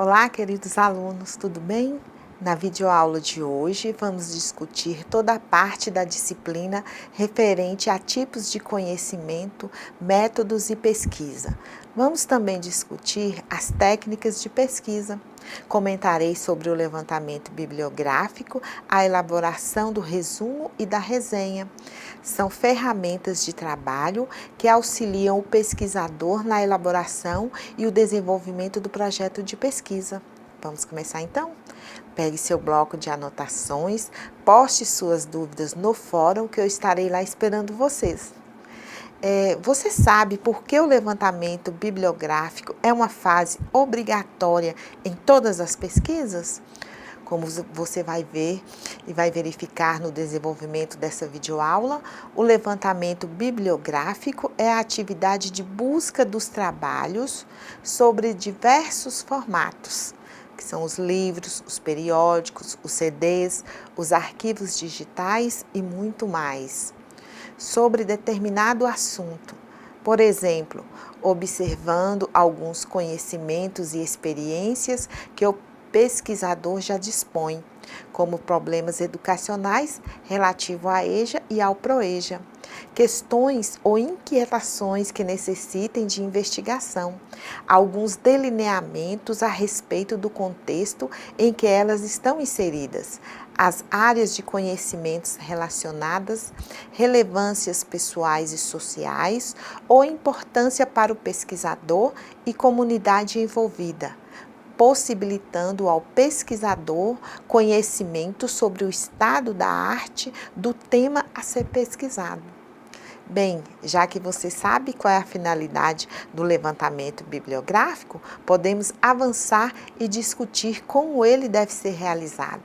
Olá, queridos alunos, tudo bem? Na videoaula de hoje, vamos discutir toda a parte da disciplina referente a tipos de conhecimento, métodos e pesquisa. Vamos também discutir as técnicas de pesquisa. Comentarei sobre o levantamento bibliográfico, a elaboração do resumo e da resenha. São ferramentas de trabalho que auxiliam o pesquisador na elaboração e o desenvolvimento do projeto de pesquisa. Vamos começar então? Pegue seu bloco de anotações, poste suas dúvidas no fórum que eu estarei lá esperando vocês. Você sabe por que o levantamento bibliográfico é uma fase obrigatória em todas as pesquisas? Como você vai ver e vai verificar no desenvolvimento dessa videoaula, o levantamento bibliográfico é a atividade de busca dos trabalhos sobre diversos formatos, que são os livros, os periódicos, os CDs, os arquivos digitais e muito mais, sobre determinado assunto. Por exemplo, observando alguns conhecimentos e experiências que o pesquisador já dispõe, como problemas educacionais relativo à EJA e ao PROEJA, questões ou inquietações que necessitem de investigação, alguns delineamentos a respeito do contexto em que elas estão inseridas, as áreas de conhecimentos relacionadas, relevâncias pessoais e sociais ou importância para o pesquisador e comunidade envolvida, possibilitando ao pesquisador conhecimento sobre o estado da arte do tema a ser pesquisado. Bem, já que você sabe qual é a finalidade do levantamento bibliográfico, podemos avançar e discutir como ele deve ser realizado.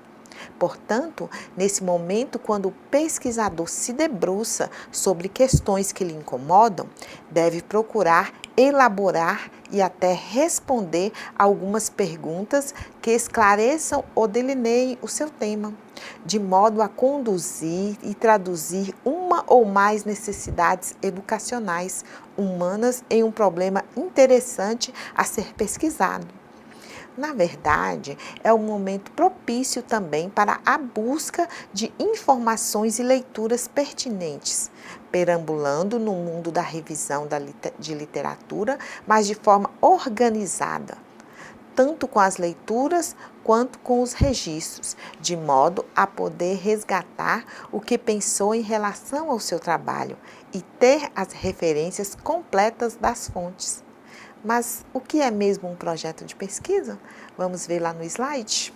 Portanto, nesse momento, quando o pesquisador se debruça sobre questões que lhe incomodam, deve procurar elaborar e até responder algumas perguntas que esclareçam ou delineiem o seu tema, de modo a conduzir e traduzir uma ou mais necessidades educacionais humanas em um problema interessante a ser pesquisado. Na verdade, é um momento propício também para a busca de informações e leituras pertinentes, perambulando no mundo da revisão de literatura, mas de forma organizada, tanto com as leituras quanto com os registros, de modo a poder resgatar o que pensou em relação ao seu trabalho e ter as referências completas das fontes. Mas o que é mesmo um projeto de pesquisa? Vamos ver lá no slide.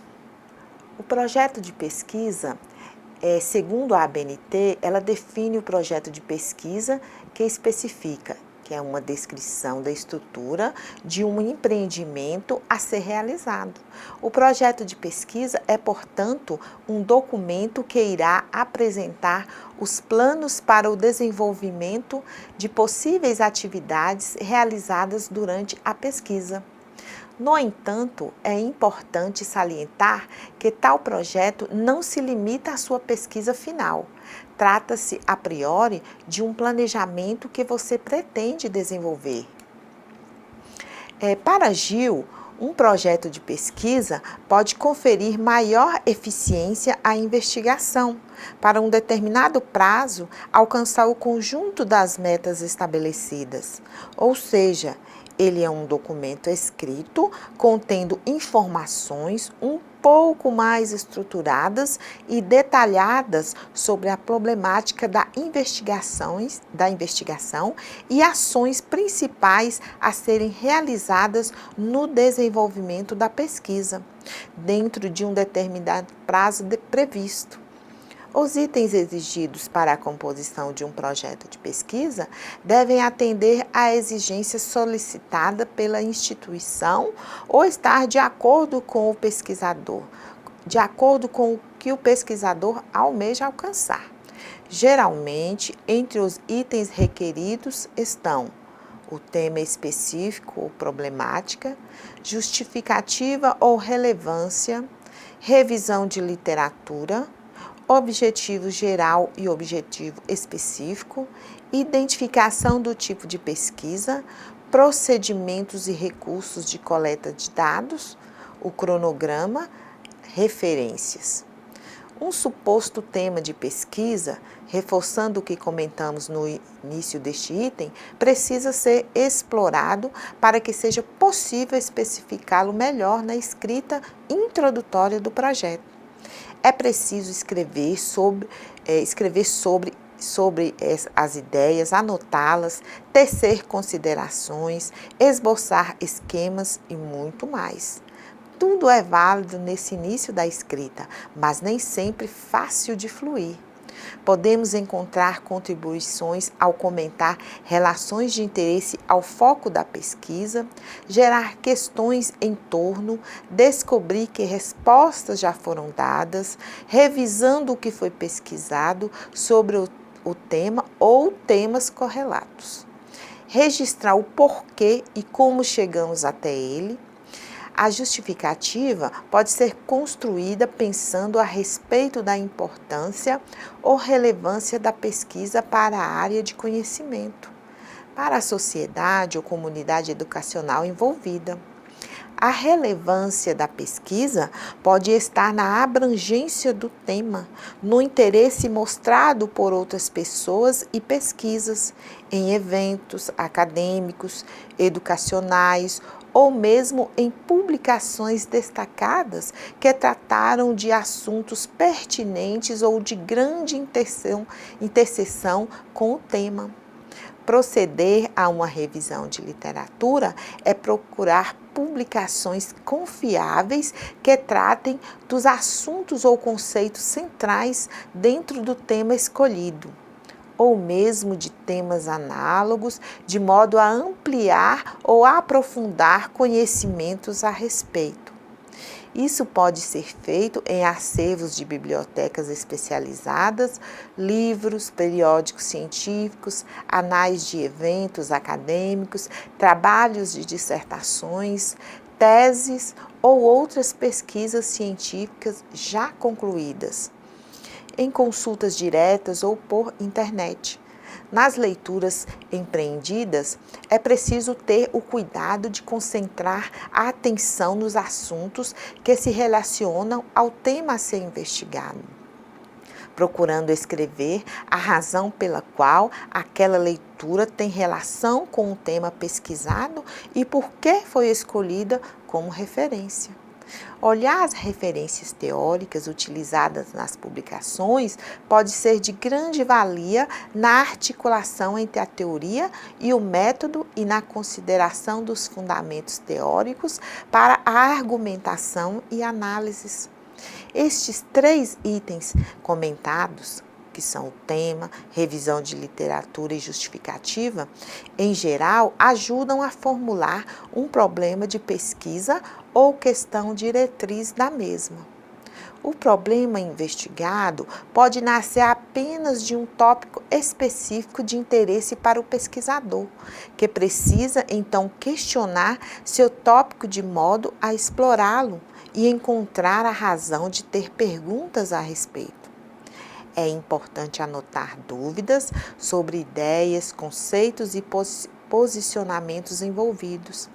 O projeto de pesquisa, segundo a ABNT, ela define o projeto de pesquisa que especifica, que é uma descrição da estrutura de um empreendimento a ser realizado. O projeto de pesquisa é, portanto, um documento que irá apresentar os planos para o desenvolvimento de possíveis atividades realizadas durante a pesquisa. No entanto, é importante salientar que tal projeto não se limita à sua pesquisa final. Trata-se, a priori, de um planejamento que você pretende desenvolver. Para Gil, um projeto de pesquisa pode conferir maior eficiência à investigação, para um determinado prazo alcançar o conjunto das metas estabelecidas, ou seja, ele é um documento escrito contendo informações um pouco mais estruturadas e detalhadas sobre a problemática da investigação e ações principais a serem realizadas no desenvolvimento da pesquisa, dentro de um determinado prazo previsto. Os itens exigidos para a composição de um projeto de pesquisa devem atender à exigência solicitada pela instituição ou estar de acordo com o pesquisador, de acordo com o que o pesquisador almeja alcançar. Geralmente, entre os itens requeridos estão o tema específico ou problemática, justificativa ou relevância, revisão de literatura, objetivo geral e objetivo específico, identificação do tipo de pesquisa, procedimentos e recursos de coleta de dados, o cronograma, referências. Um suposto tema de pesquisa, reforçando o que comentamos no início deste item, precisa ser explorado para que seja possível especificá-lo melhor na escrita introdutória do projeto. É preciso escrever sobre as ideias, anotá-las, tecer considerações, esboçar esquemas e muito mais. Tudo é válido nesse início da escrita, mas nem sempre fácil de fluir. Podemos encontrar contribuições ao comentar relações de interesse ao foco da pesquisa, gerar questões em torno, descobrir que respostas já foram dadas, revisando o que foi pesquisado sobre o tema ou temas correlatos. Registrar o porquê e como chegamos até ele. A justificativa pode ser construída pensando a respeito da importância ou relevância da pesquisa para a área de conhecimento, para a sociedade ou comunidade educacional envolvida. A relevância da pesquisa pode estar na abrangência do tema, no interesse mostrado por outras pessoas e pesquisas, em eventos acadêmicos, educacionais ou mesmo em publicações destacadas que trataram de assuntos pertinentes ou de grande interseção com o tema. Proceder a uma revisão de literatura é procurar publicações confiáveis que tratem dos assuntos ou conceitos centrais dentro do tema escolhido, ou mesmo de temas análogos, de modo a ampliar ou aprofundar conhecimentos a respeito. Isso pode ser feito em acervos de bibliotecas especializadas, livros, periódicos científicos, anais de eventos acadêmicos, trabalhos de dissertações, teses ou outras pesquisas científicas já concluídas, em consultas diretas ou por internet. Nas leituras empreendidas, é preciso ter o cuidado de concentrar a atenção nos assuntos que se relacionam ao tema a ser investigado, procurando escrever a razão pela qual aquela leitura tem relação com o tema pesquisado e por que foi escolhida como referência. Olhar as referências teóricas utilizadas nas publicações pode ser de grande valia na articulação entre a teoria e o método e na consideração dos fundamentos teóricos para a argumentação e análises. Estes 3 itens comentados, que são o tema, revisão de literatura e justificativa, em geral, ajudam a formular um problema de pesquisa ou questão diretriz da mesma. O problema investigado pode nascer apenas de um tópico específico de interesse para o pesquisador, que precisa então questionar seu tópico de modo a explorá-lo e encontrar a razão de ter perguntas a respeito. É importante anotar dúvidas sobre ideias, conceitos e posicionamentos envolvidos,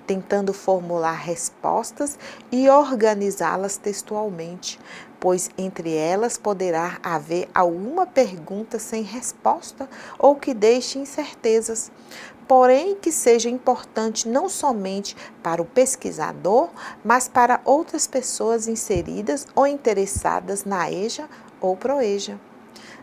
tentando formular respostas e organizá-las textualmente, pois entre elas poderá haver alguma pergunta sem resposta ou que deixe incertezas, porém que seja importante não somente para o pesquisador, mas para outras pessoas inseridas ou interessadas na EJA ou PROEJA.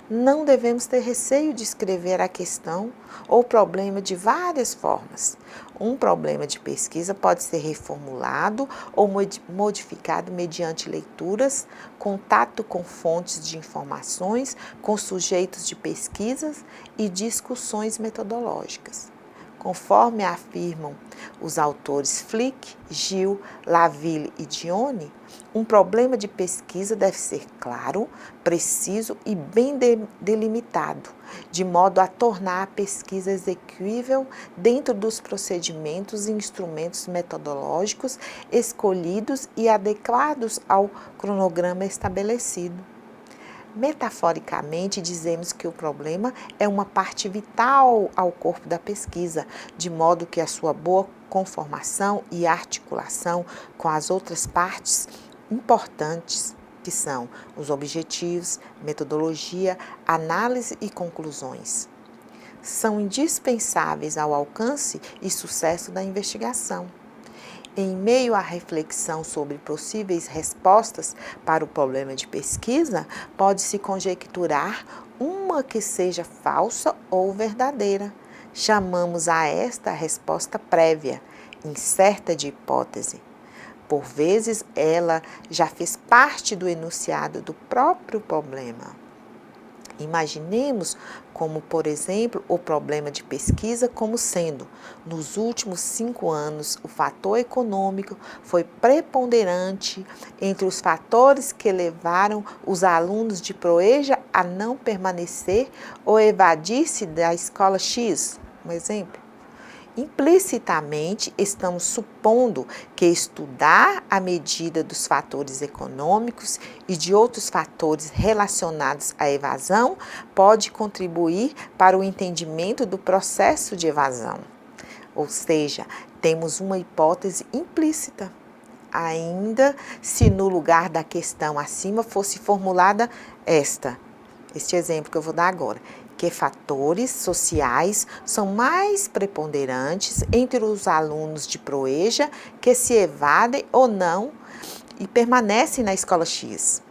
Não devemos ter receio de escrever a questão ou problema de várias formas. Um problema de pesquisa pode ser reformulado ou modificado mediante leituras, contato com fontes de informações, com sujeitos de pesquisas e discussões metodológicas. Conforme afirmam os autores Flick, Gil, Laville e Dione, um problema de pesquisa deve ser claro, preciso e bem delimitado, de modo a tornar a pesquisa execuível dentro dos procedimentos e instrumentos metodológicos escolhidos e adequados ao cronograma estabelecido. Metaforicamente, dizemos que o problema é uma parte vital ao corpo da pesquisa, de modo que a sua boa conformação e articulação com as outras partes importantes, que são os objetivos, metodologia, análise e conclusões. São indispensáveis ao alcance e sucesso da investigação. Em meio à reflexão sobre possíveis respostas para o problema de pesquisa, pode-se conjecturar uma que seja falsa ou verdadeira. Chamamos a esta resposta prévia, incerta de hipótese. Por vezes, ela já fez parte do enunciado do próprio problema. Imaginemos como, por exemplo, o problema de pesquisa como sendo, nos últimos 5 anos, o fator econômico foi preponderante entre os fatores que levaram os alunos de Proeja a não permanecer ou evadir-se da escola X, um exemplo. Implicitamente, estamos supondo que estudar a medida dos fatores econômicos e de outros fatores relacionados à evasão pode contribuir para o entendimento do processo de evasão. Ou seja, temos uma hipótese implícita. Ainda se no lugar da questão acima fosse formulada este exemplo que eu vou dar agora, que fatores sociais são mais preponderantes entre os alunos de Proeja que se evadem ou não e permanecem na escola X.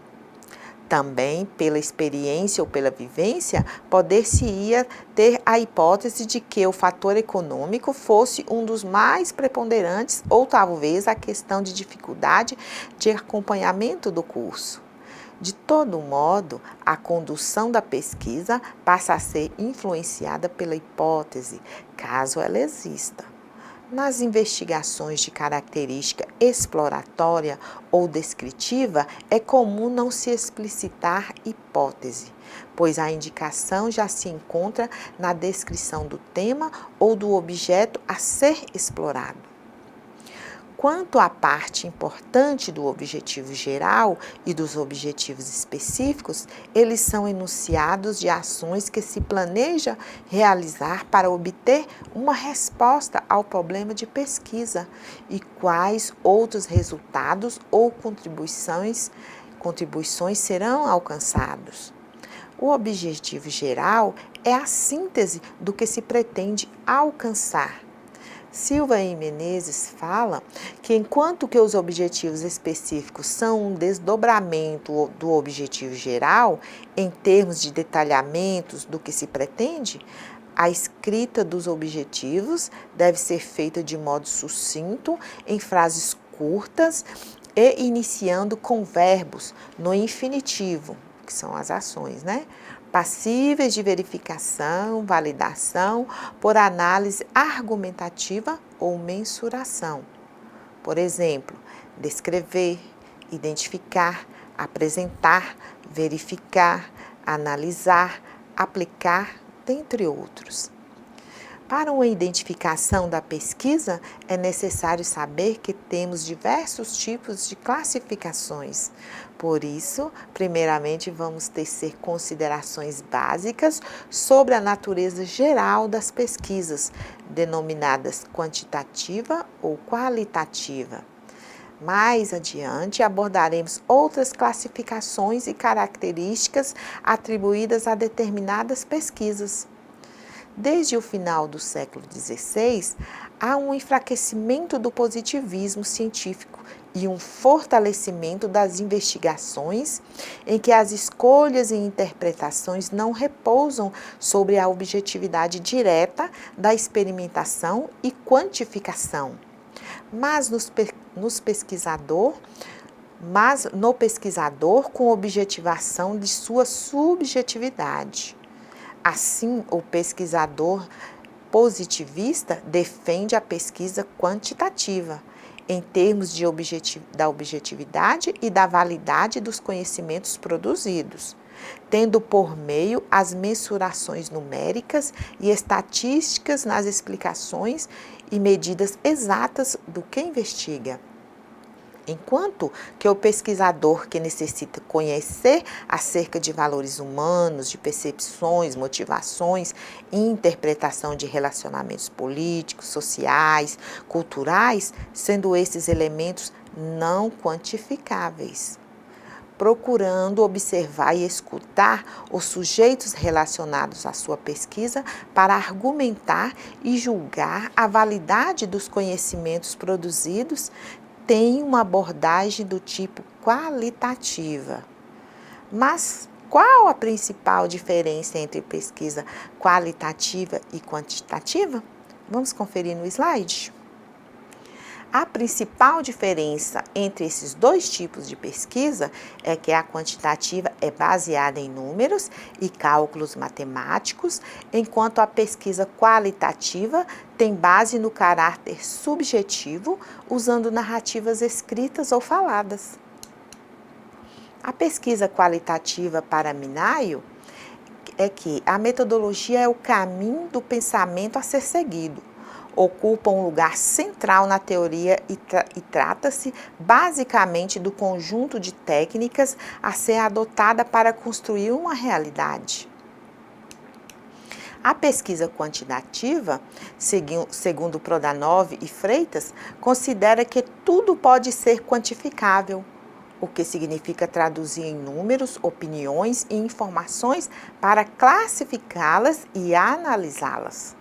Também, pela experiência ou pela vivência, poder-se-ia ter a hipótese de que o fator econômico fosse um dos mais preponderantes ou talvez a questão de dificuldade de acompanhamento do curso. De todo modo, a condução da pesquisa passa a ser influenciada pela hipótese, caso ela exista. Nas investigações de característica exploratória ou descritiva, é comum não se explicitar hipótese, pois a indicação já se encontra na descrição do tema ou do objeto a ser explorado. Quanto à parte importante do objetivo geral e dos objetivos específicos, eles são enunciados de ações que se planeja realizar para obter uma resposta ao problema de pesquisa e quais outros resultados ou contribuições serão alcançados. O objetivo geral é a síntese do que se pretende alcançar. Silva e Menezes fala que enquanto que os objetivos específicos são um desdobramento do objetivo geral, em termos de detalhamentos do que se pretende, a escrita dos objetivos deve ser feita de modo sucinto, em frases curtas e iniciando com verbos no infinitivo, que são as ações, passíveis de verificação, validação por análise argumentativa ou mensuração. Por exemplo, descrever, identificar, apresentar, verificar, analisar, aplicar, dentre outros. Para uma identificação da pesquisa, é necessário saber que temos diversos tipos de classificações. Por isso, primeiramente, vamos tecer considerações básicas sobre a natureza geral das pesquisas, denominadas quantitativa ou qualitativa. Mais adiante, abordaremos outras classificações e características atribuídas a determinadas pesquisas. Desde o final do século XVI, há um enfraquecimento do positivismo científico e um fortalecimento das investigações em que as escolhas e interpretações não repousam sobre a objetividade direta da experimentação e quantificação, mas no pesquisador com objetivação de sua subjetividade. Assim, o pesquisador positivista defende a pesquisa quantitativa, em termos da objetividade e da validade dos conhecimentos produzidos, tendo por meio as mensurações numéricas e estatísticas nas explicações e medidas exatas do que investiga. Enquanto que o pesquisador que necessita conhecer acerca de valores humanos, de percepções, motivações e interpretação de relacionamentos políticos, sociais, culturais, sendo esses elementos não quantificáveis, procurando observar e escutar os sujeitos relacionados à sua pesquisa para argumentar e julgar a validade dos conhecimentos produzidos, tem uma abordagem do tipo qualitativa. Mas qual a principal diferença entre pesquisa qualitativa e quantitativa? Vamos conferir no slide. A principal diferença entre esses dois tipos de pesquisa é que a quantitativa é baseada em números e cálculos matemáticos, enquanto a pesquisa qualitativa tem base no caráter subjetivo, usando narrativas escritas ou faladas. A pesquisa qualitativa para Minayo é que a metodologia é o caminho do pensamento a ser seguido. Ocupa um lugar central na teoria e trata-se basicamente do conjunto de técnicas a ser adotada para construir uma realidade. A pesquisa quantitativa, segundo Prodanov e Freitas, considera que tudo pode ser quantificável, o que significa traduzir em números, opiniões e informações para classificá-las e analisá-las.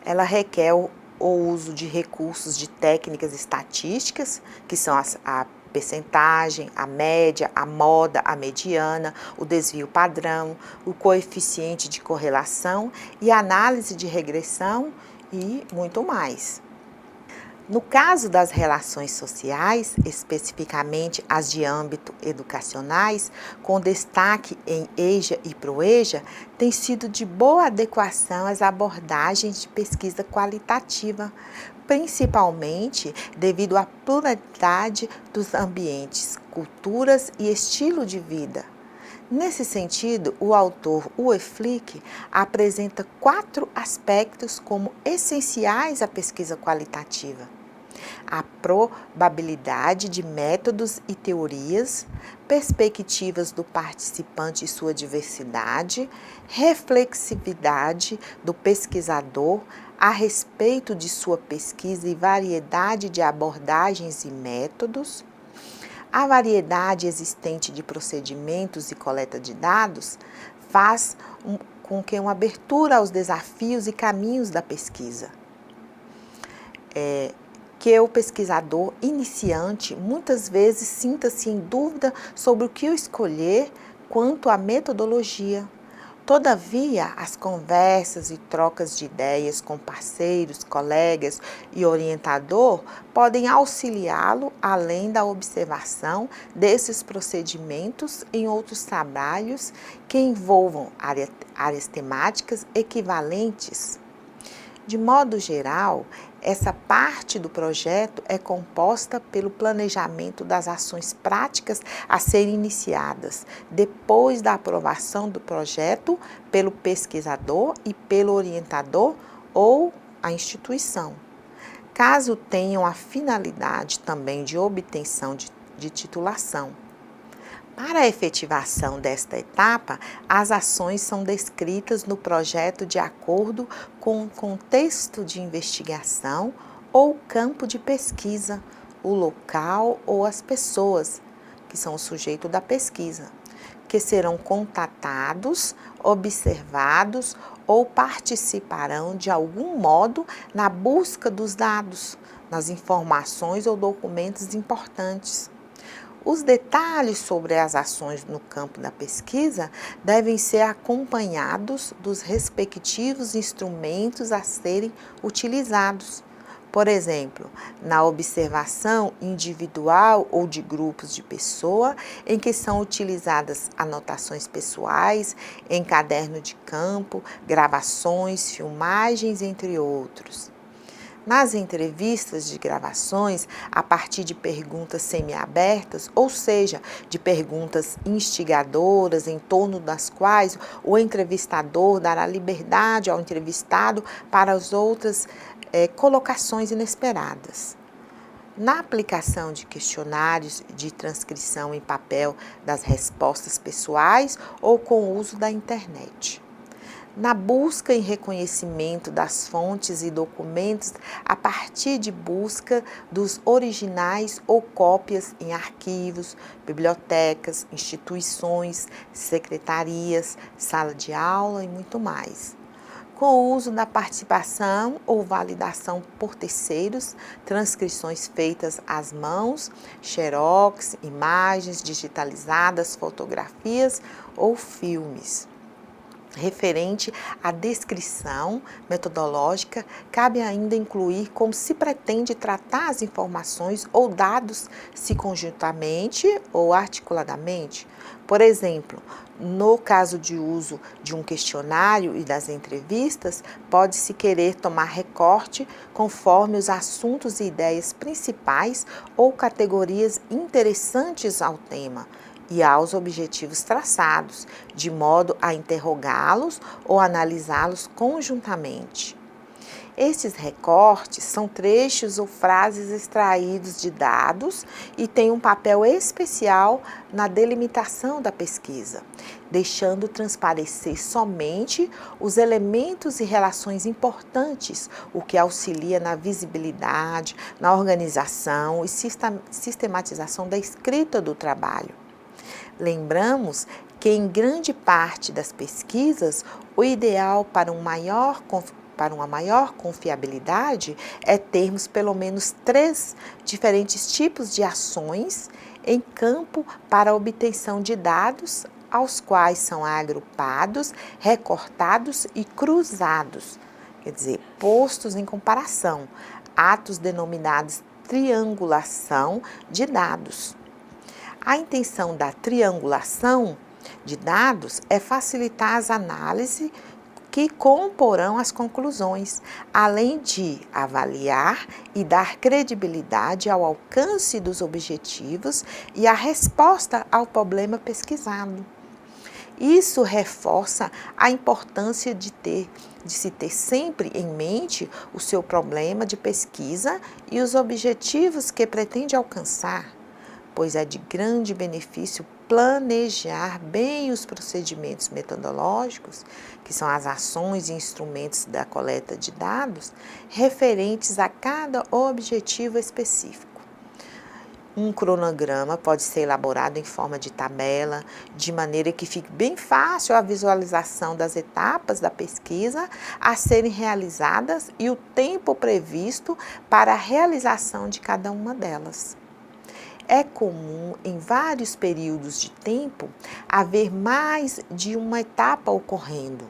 Ela requer o uso de recursos de técnicas estatísticas, que são a percentagem, a média, a moda, a mediana, o desvio padrão, o coeficiente de correlação e análise de regressão e muito mais. No caso das relações sociais, especificamente as de âmbito educacionais, com destaque em EJA e ProEJA, tem sido de boa adequação às abordagens de pesquisa qualitativa, principalmente devido à pluralidade dos ambientes, culturas e estilo de vida. Nesse sentido, o autor Uwe Flick apresenta 4 aspectos como essenciais à pesquisa qualitativa: a probabilidade de métodos e teorias, perspectivas do participante e sua diversidade, reflexividade do pesquisador a respeito de sua pesquisa e variedade de abordagens e métodos, a variedade existente de procedimentos e coleta de dados faz com que uma abertura aos desafios e caminhos da pesquisa. Que o pesquisador iniciante muitas vezes sinta-se em dúvida sobre o que escolher quanto à metodologia. Todavia, as conversas e trocas de ideias com parceiros, colegas e orientador podem auxiliá-lo além da observação desses procedimentos em outros trabalhos que envolvam áreas temáticas equivalentes. De modo geral, essa parte do projeto é composta pelo planejamento das ações práticas a serem iniciadas depois da aprovação do projeto pelo pesquisador e pelo orientador ou a instituição. Caso tenham a finalidade também de obtenção de titulação. Para a efetivação desta etapa, as ações são descritas no projeto de acordo com o contexto de investigação ou campo de pesquisa, o local ou as pessoas, que são o sujeito da pesquisa, que serão contatados, observados ou participarão de algum modo na busca dos dados, nas informações ou documentos importantes. Os detalhes sobre as ações no campo da pesquisa devem ser acompanhados dos respectivos instrumentos a serem utilizados. Por exemplo, na observação individual ou de grupos de pessoa, em que são utilizadas anotações pessoais, em caderno de campo, gravações, filmagens, entre outros. Nas entrevistas de gravações, a partir de perguntas semiabertas, ou seja, de perguntas instigadoras em torno das quais o entrevistador dará liberdade ao entrevistado para as outras colocações inesperadas. na aplicação de questionários de transcrição em papel das respostas pessoais ou com o uso da internet. Na busca e reconhecimento das fontes e documentos a partir de busca dos originais ou cópias em arquivos, bibliotecas, instituições, secretarias, sala de aula e muito mais. Com o uso da participação ou validação por terceiros, transcrições feitas às mãos, xerox, imagens digitalizadas, fotografias ou filmes. Referente à descrição metodológica, cabe ainda incluir como se pretende tratar as informações ou dados, se conjuntamente ou articuladamente. Por exemplo, no caso de uso de um questionário e das entrevistas, pode-se querer tomar recorte conforme os assuntos e ideias principais ou categorias interessantes ao tema e aos objetivos traçados, de modo a interrogá-los ou analisá-los conjuntamente. Estes recortes são trechos ou frases extraídos de dados e têm um papel especial na delimitação da pesquisa, deixando transparecer somente os elementos e relações importantes, o que auxilia na visibilidade, na organização e sistematização da escrita do trabalho. Lembramos que em grande parte das pesquisas, o ideal para uma maior confiabilidade é termos pelo menos 3 diferentes tipos de ações em campo para a obtenção de dados, aos quais são agrupados, recortados e cruzados, quer dizer, postos em comparação, atos denominados triangulação de dados. A intenção da triangulação de dados é facilitar as análises que comporão as conclusões, além de avaliar e dar credibilidade ao alcance dos objetivos e à resposta ao problema pesquisado. Isso reforça a importância de se ter sempre em mente o seu problema de pesquisa e os objetivos que pretende alcançar, pois é de grande benefício planejar bem os procedimentos metodológicos, que são as ações e instrumentos da coleta de dados, referentes a cada objetivo específico. Um cronograma pode ser elaborado em forma de tabela, de maneira que fique bem fácil a visualização das etapas da pesquisa a serem realizadas e o tempo previsto para a realização de cada uma delas. É comum, em vários períodos de tempo, haver mais de uma etapa ocorrendo.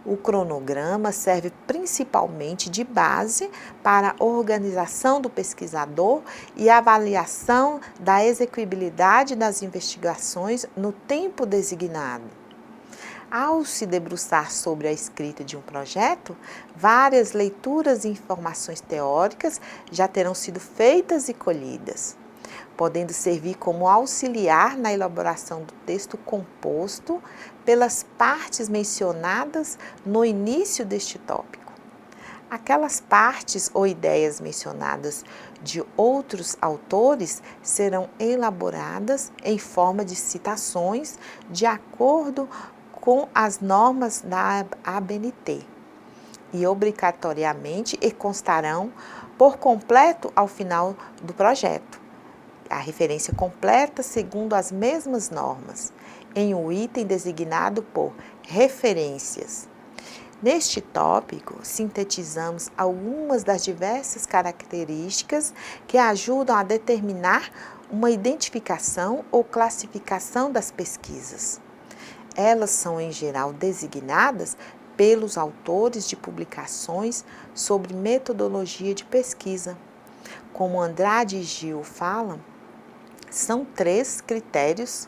O cronograma serve principalmente de base para a organização do pesquisador e avaliação da execuibilidade das investigações no tempo designado. Ao se debruçar sobre a escrita de um projeto, várias leituras e informações teóricas já terão sido feitas e colhidas, podendo servir como auxiliar na elaboração do texto composto pelas partes mencionadas no início deste tópico. Aquelas partes ou ideias mencionadas de outros autores serão elaboradas em forma de citações de acordo com as normas da ABNT e obrigatoriamente constarão por completo ao final do projeto. A referência completa segundo as mesmas normas, em um item designado por referências. Neste tópico, sintetizamos algumas das diversas características que ajudam a determinar uma identificação ou classificação das pesquisas. Elas são, em geral, designadas pelos autores de publicações sobre metodologia de pesquisa. Como Andrade e Gil falam, são 3 critérios,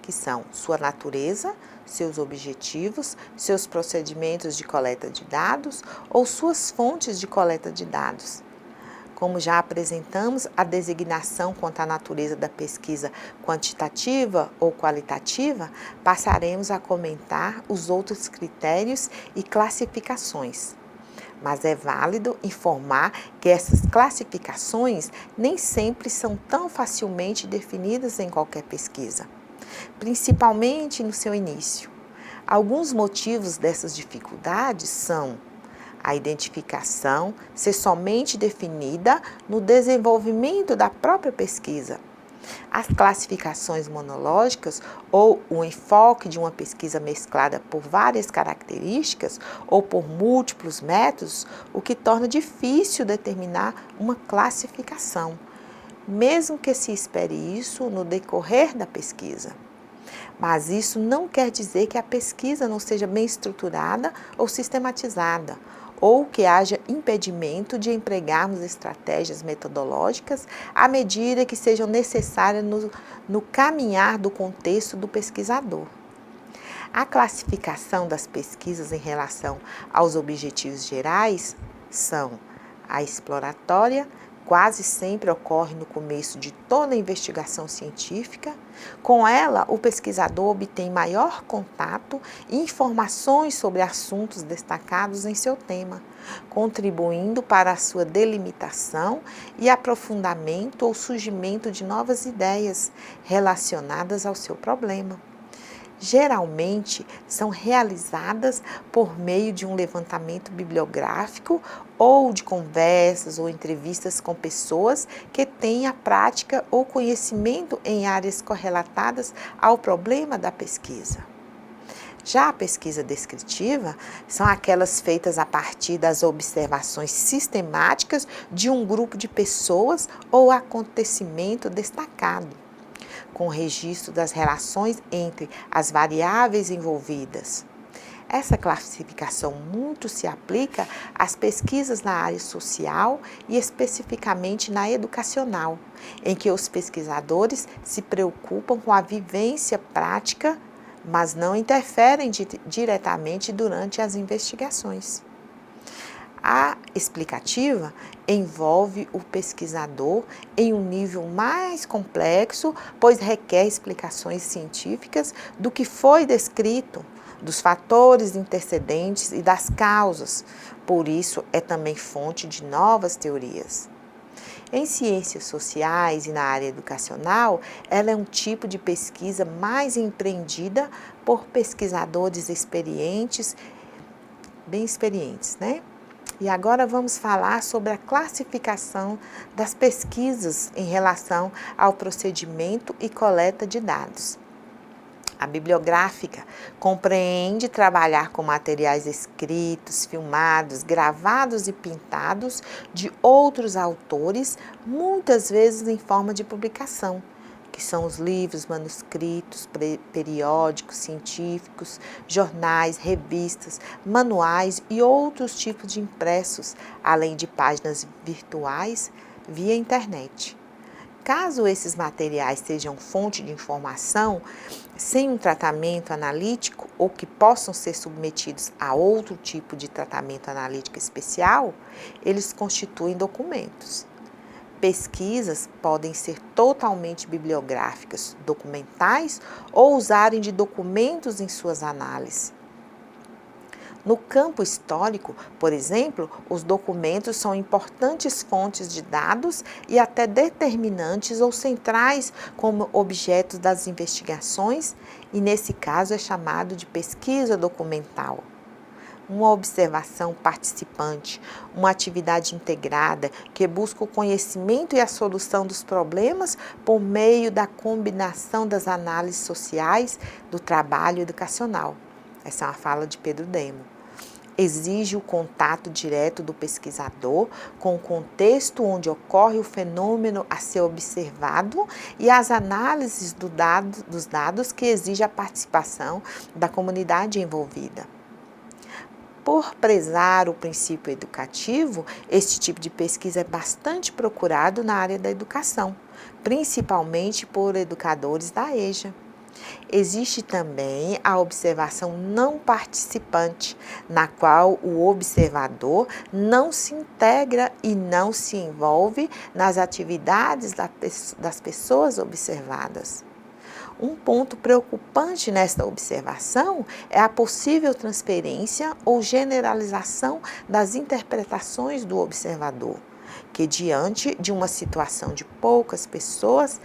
que são sua natureza, seus objetivos, seus procedimentos de coleta de dados ou suas fontes de coleta de dados. Como já apresentamos a designação quanto à natureza da pesquisa quantitativa ou qualitativa, passaremos a comentar os outros critérios e classificações. mas é válido informar que essas classificações nem sempre são tão facilmente definidas em qualquer pesquisa, principalmente no seu início. Alguns motivos dessas dificuldades são a identificação ser somente definida no desenvolvimento da própria pesquisa. As classificações monológicas ou o enfoque de uma pesquisa mesclada por várias características ou por múltiplos métodos, o que torna difícil determinar uma classificação, mesmo que se espere isso no decorrer da pesquisa. Mas isso não quer dizer que a pesquisa não seja bem estruturada ou sistematizada, ou que haja impedimento de empregarmos estratégias metodológicas à medida que sejam necessárias no caminhar do contexto do pesquisador. A classificação das pesquisas em relação aos objetivos gerais são a exploratória, quase sempre ocorre no começo de toda investigação científica. Com ela, o pesquisador obtém maior contato e informações sobre assuntos destacados em seu tema, contribuindo para a sua delimitação e aprofundamento ou surgimento de novas ideias relacionadas ao seu problema. Geralmente são realizadas por meio de um levantamento bibliográfico ou de conversas ou entrevistas com pessoas que têm a prática ou conhecimento em áreas correlatadas ao problema da pesquisa. Já a pesquisa descritiva são aquelas feitas a partir das observações sistemáticas de um grupo de pessoas ou acontecimento destacado, com registro das relações entre as variáveis envolvidas. Essa classificação muito se aplica às pesquisas na área social e especificamente na educacional, em que os pesquisadores se preocupam com a vivência prática, mas não interferem diretamente durante as investigações. A explicativa envolve o pesquisador em um nível mais complexo, pois requer explicações científicas do que foi descrito, dos fatores intercedentes e das causas. Por isso, é também fonte de novas teorias. Em ciências sociais e na área educacional, ela é um tipo de pesquisa mais empreendida por pesquisadores bem experientes, né? E agora vamos falar sobre a classificação das pesquisas em relação ao procedimento e coleta de dados. A bibliográfica compreende trabalhar com materiais escritos, filmados, gravados e pintados de outros autores, muitas vezes em forma de publicação, que são os livros, manuscritos, periódicos, científicos, jornais, revistas, manuais e outros tipos de impressos, além de páginas virtuais via internet. Caso esses materiais sejam fonte de informação, sem um tratamento analítico ou que possam ser submetidos a outro tipo de tratamento analítico especial, eles constituem documentos. Pesquisas podem ser totalmente bibliográficas, documentais ou usarem de documentos em suas análises. No campo histórico, por exemplo, os documentos são importantes fontes de dados e até determinantes ou centrais como objetos das investigações, e nesse caso é chamado de pesquisa documental. Uma observação participante, uma atividade integrada que busca o conhecimento e a solução dos problemas por meio da combinação das análises sociais do trabalho educacional. Essa é uma fala de Pedro Demo. Exige o contato direto do pesquisador com o contexto onde ocorre o fenômeno a ser observado e as análises dos dados que exige a participação da comunidade envolvida. Por prezar o princípio educativo, este tipo de pesquisa é bastante procurado na área da educação, principalmente por educadores da EJA. Existe também a observação não participante, na qual o observador não se integra e não se envolve nas atividades das pessoas observadas. Um ponto preocupante nesta observação é a possível transferência ou generalização das interpretações do observador, que diante de uma situação de poucas pessoas,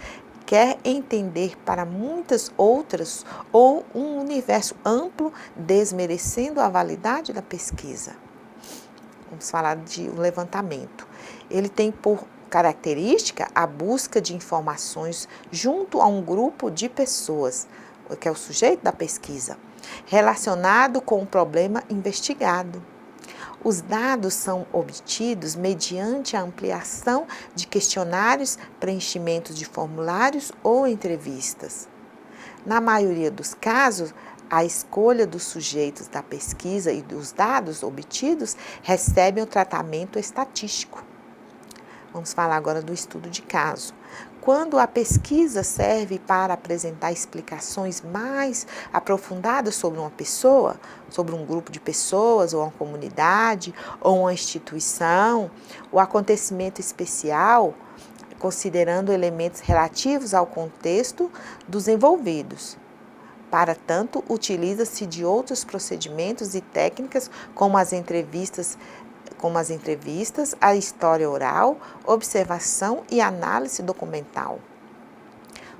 quer entender para muitas outras ou um universo amplo, desmerecendo a validade da pesquisa. Vamos falar de um levantamento. Ele tem por característica a busca de informações junto a um grupo de pessoas, que é o sujeito da pesquisa, relacionado com o problema investigado. Os dados são obtidos mediante a ampliação de questionários, preenchimento de formulários ou entrevistas. Na maioria dos casos, a escolha dos sujeitos da pesquisa e dos dados obtidos recebem o tratamento estatístico. Vamos falar agora do estudo de caso. Quando a pesquisa serve para apresentar explicações mais aprofundadas sobre uma pessoa, sobre um grupo de pessoas, ou uma comunidade, ou uma instituição, o acontecimento especial, considerando elementos relativos ao contexto dos envolvidos. Para tanto, utiliza-se de outros procedimentos e técnicas, como as entrevistas, a história oral, observação e análise documental.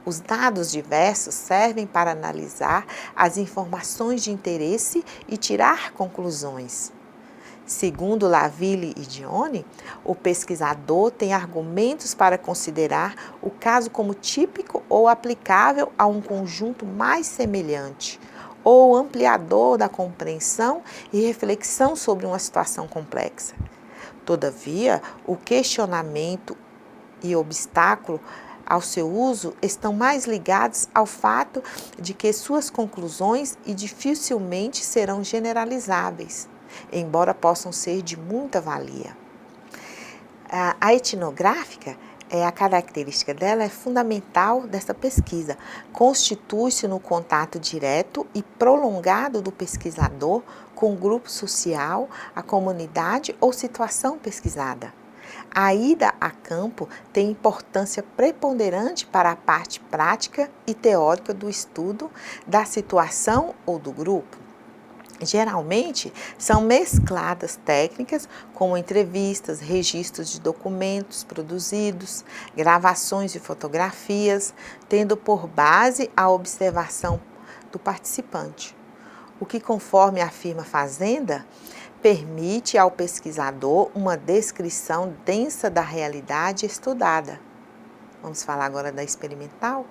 Os dados diversos servem para analisar as informações de interesse e tirar conclusões. Segundo Laville e Dione, o pesquisador tem argumentos para considerar o caso como típico ou aplicável a um conjunto mais semelhante, ou ampliador da compreensão e reflexão sobre uma situação complexa. Todavia, o questionamento e obstáculo ao seu uso estão mais ligados ao fato de que suas conclusões dificilmente serão generalizáveis, embora possam ser de muita valia. A etnográfica, a característica dela é fundamental dessa pesquisa. Constitui-se no contato direto e prolongado do pesquisador com o grupo social, a comunidade ou situação pesquisada. A ida a campo tem importância preponderante para a parte prática e teórica do estudo da situação ou do grupo. Geralmente, são mescladas técnicas como entrevistas, registros de documentos produzidos, gravações de fotografias, tendo por base a observação do participante. O que, conforme afirma Fazenda, permite ao pesquisador uma descrição densa da realidade estudada. Vamos falar agora da experimental?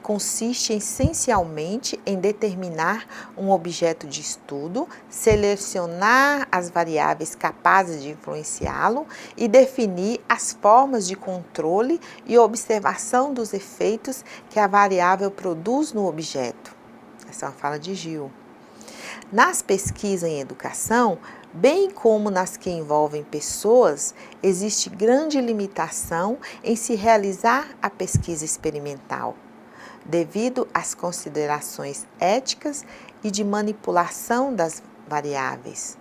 Consiste essencialmente em determinar um objeto de estudo, selecionar as variáveis capazes de influenciá-lo e definir as formas de controle e observação dos efeitos que a variável produz no objeto. Essa é uma fala de Gil. Nas pesquisas em educação, bem como nas que envolvem pessoas, existe grande limitação em se realizar a pesquisa experimental, devido às considerações éticas e de manipulação das variáveis.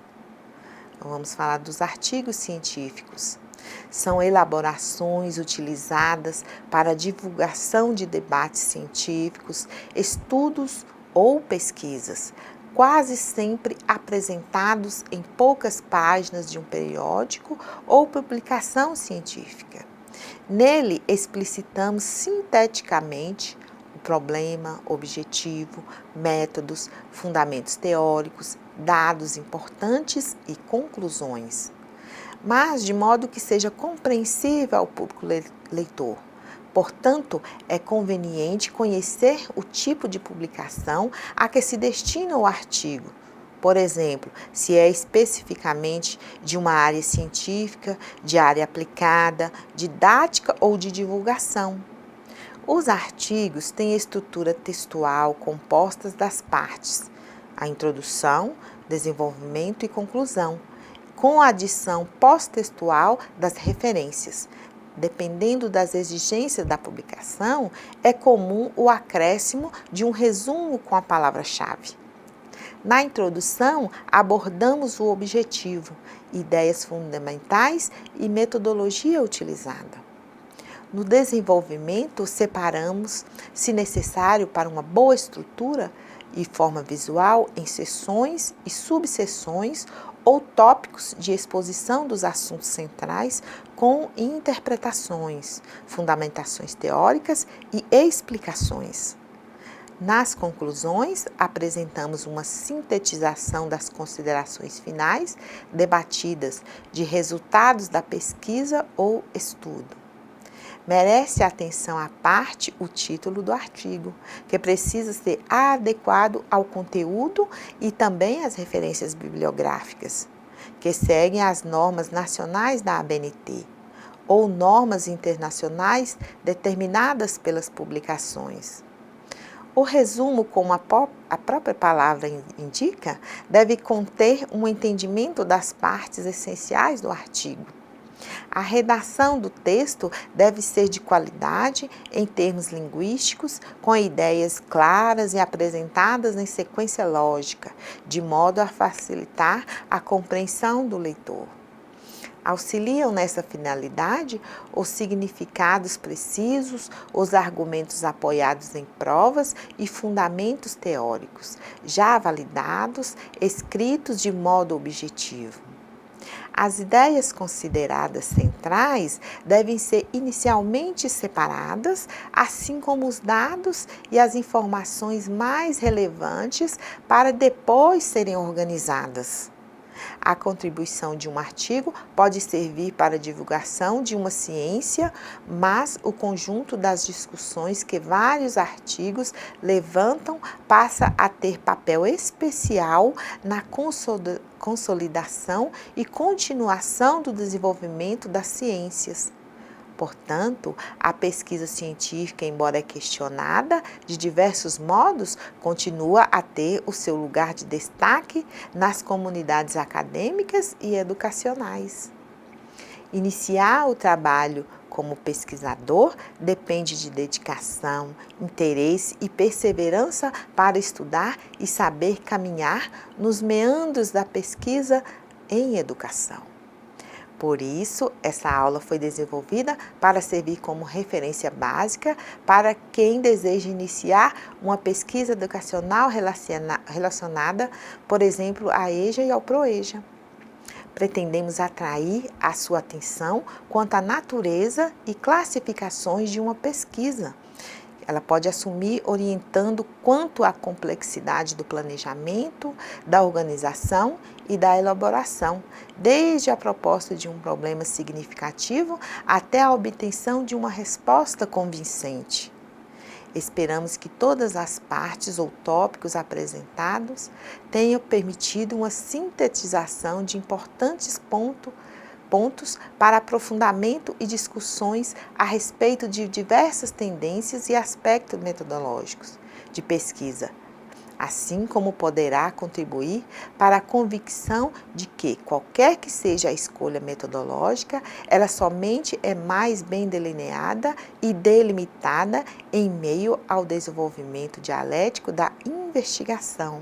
Então, vamos falar dos artigos científicos. São elaborações utilizadas para a divulgação de debates científicos, estudos ou pesquisas, quase sempre apresentados em poucas páginas de um periódico ou publicação científica. Nele, explicitamos sinteticamente o problema, objetivo, métodos, fundamentos teóricos, dados importantes e conclusões, mas de modo que seja compreensível ao público leitor. Portanto, é conveniente conhecer o tipo de publicação a que se destina o artigo. Por exemplo, se é especificamente de uma área científica, de área aplicada, didática ou de divulgação. Os artigos têm estrutura textual composta das partes, a introdução, desenvolvimento e conclusão, com a adição pós-textual das referências. Dependendo das exigências da publicação, é comum o acréscimo de um resumo com a palavra-chave. Na introdução, abordamos o objetivo, ideias fundamentais e metodologia utilizada. No desenvolvimento, separamos, se necessário para uma boa estrutura e forma visual, em seções e subseções ou tópicos de exposição dos assuntos centrais com interpretações, fundamentações teóricas e explicações. Nas conclusões, apresentamos uma sintetização das considerações finais debatidas de resultados da pesquisa ou estudo. Merece atenção à parte o título do artigo, que precisa ser adequado ao conteúdo e também às referências bibliográficas, que seguem as normas nacionais da ABNT ou normas internacionais determinadas pelas publicações. O resumo, como a própria palavra indica, deve conter um entendimento das partes essenciais do artigo. A redação do texto deve ser de qualidade em termos linguísticos, com ideias claras e apresentadas em sequência lógica, de modo a facilitar a compreensão do leitor. Auxiliam nessa finalidade os significados precisos, os argumentos apoiados em provas e fundamentos teóricos, já validados, escritos de modo objetivo. As ideias consideradas centrais devem ser inicialmente separadas, assim como os dados e as informações mais relevantes para depois serem organizadas. A contribuição de um artigo pode servir para a divulgação de uma ciência, mas o conjunto das discussões que vários artigos levantam passa a ter papel especial na consolidação e continuação do desenvolvimento das ciências. Portanto, a pesquisa científica, embora questionada de diversos modos, continua a ter o seu lugar de destaque nas comunidades acadêmicas e educacionais. Iniciar o trabalho como pesquisador depende de dedicação, interesse e perseverança para estudar e saber caminhar nos meandros da pesquisa em educação. Por isso, essa aula foi desenvolvida para servir como referência básica para quem deseja iniciar uma pesquisa educacional relacionada, por exemplo, à EJA e ao PROEJA. Pretendemos atrair a sua atenção quanto à natureza e classificações de uma pesquisa. Ela pode assumir orientando quanto à complexidade do planejamento, da organização e da elaboração, desde a proposta de um problema significativo até a obtenção de uma resposta convincente. Esperamos que todas as partes ou tópicos apresentados tenham permitido uma sintetização de importantes pontos para aprofundamento e discussões a respeito de diversas tendências e aspectos metodológicos de pesquisa, assim como poderá contribuir para a convicção de que, qualquer que seja a escolha metodológica, ela somente é mais bem delineada e delimitada em meio ao desenvolvimento dialético da investigação.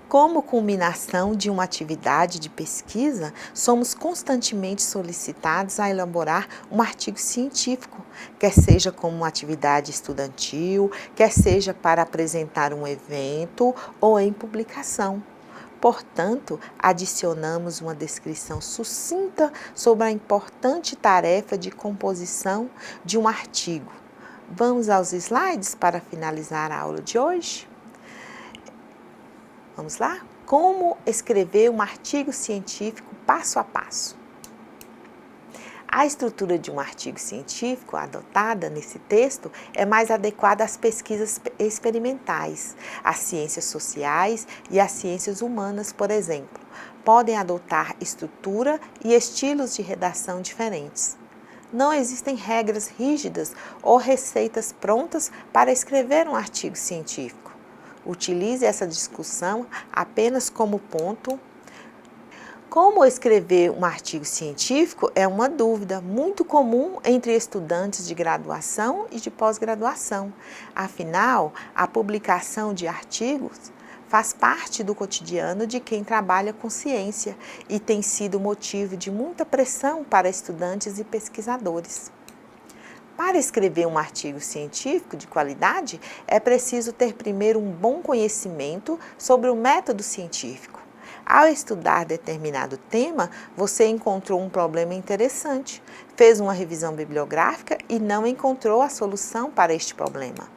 Como culminação de uma atividade de pesquisa, somos constantemente solicitados a elaborar um artigo científico, quer seja como uma atividade estudantil, quer seja para apresentar um evento ou em publicação. Portanto, adicionamos uma descrição sucinta sobre a importante tarefa de composição de um artigo. Vamos aos slides para finalizar a aula de hoje? Vamos lá? Como escrever um artigo científico passo a passo. A estrutura de um artigo científico adotada nesse texto é mais adequada às pesquisas experimentais. As ciências sociais e as ciências humanas, por exemplo, podem adotar estrutura e estilos de redação diferentes. Não existem regras rígidas ou receitas prontas para escrever um artigo científico. Utilize essa discussão apenas como ponto. Como escrever um artigo científico é uma dúvida muito comum entre estudantes de graduação e de pós-graduação. Afinal, a publicação de artigos faz parte do cotidiano de quem trabalha com ciência e tem sido motivo de muita pressão para estudantes e pesquisadores. Para escrever um artigo científico de qualidade, é preciso ter primeiro um bom conhecimento sobre o método científico. Ao estudar determinado tema, você encontrou um problema interessante, fez uma revisão bibliográfica e não encontrou a solução para este problema.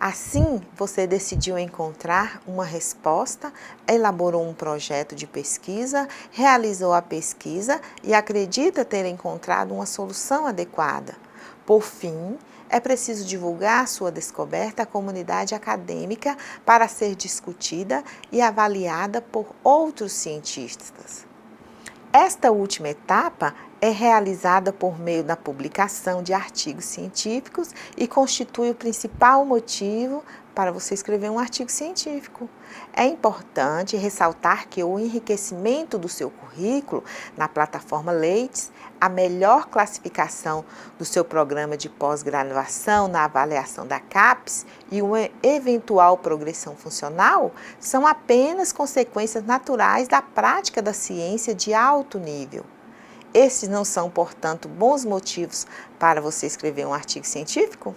Assim, você decidiu encontrar uma resposta, elaborou um projeto de pesquisa, realizou a pesquisa e acredita ter encontrado uma solução adequada. Por fim, é preciso divulgar sua descoberta à comunidade acadêmica para ser discutida e avaliada por outros cientistas. Esta última etapa é realizada por meio da publicação de artigos científicos e constitui o principal motivo para você escrever um artigo científico. É importante ressaltar que o enriquecimento do seu currículo na plataforma Lattes, a melhor classificação do seu programa de pós-graduação na avaliação da CAPES e uma eventual progressão funcional são apenas consequências naturais da prática da ciência de alto nível. Esses não são, portanto, bons motivos para você escrever um artigo científico?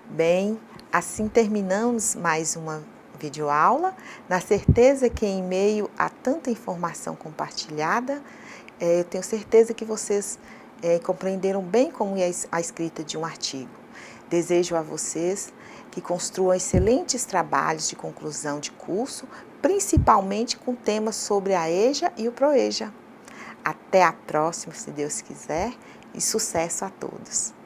Bem, assim terminamos mais uma videoaula, na certeza que em meio a tanta informação compartilhada, eu tenho certeza que vocês compreenderam bem como é a escrita de um artigo. Desejo a vocês que construam excelentes trabalhos de conclusão de curso, principalmente com temas sobre a EJA e o PROEJA. Até a próxima, se Deus quiser, e sucesso a todos!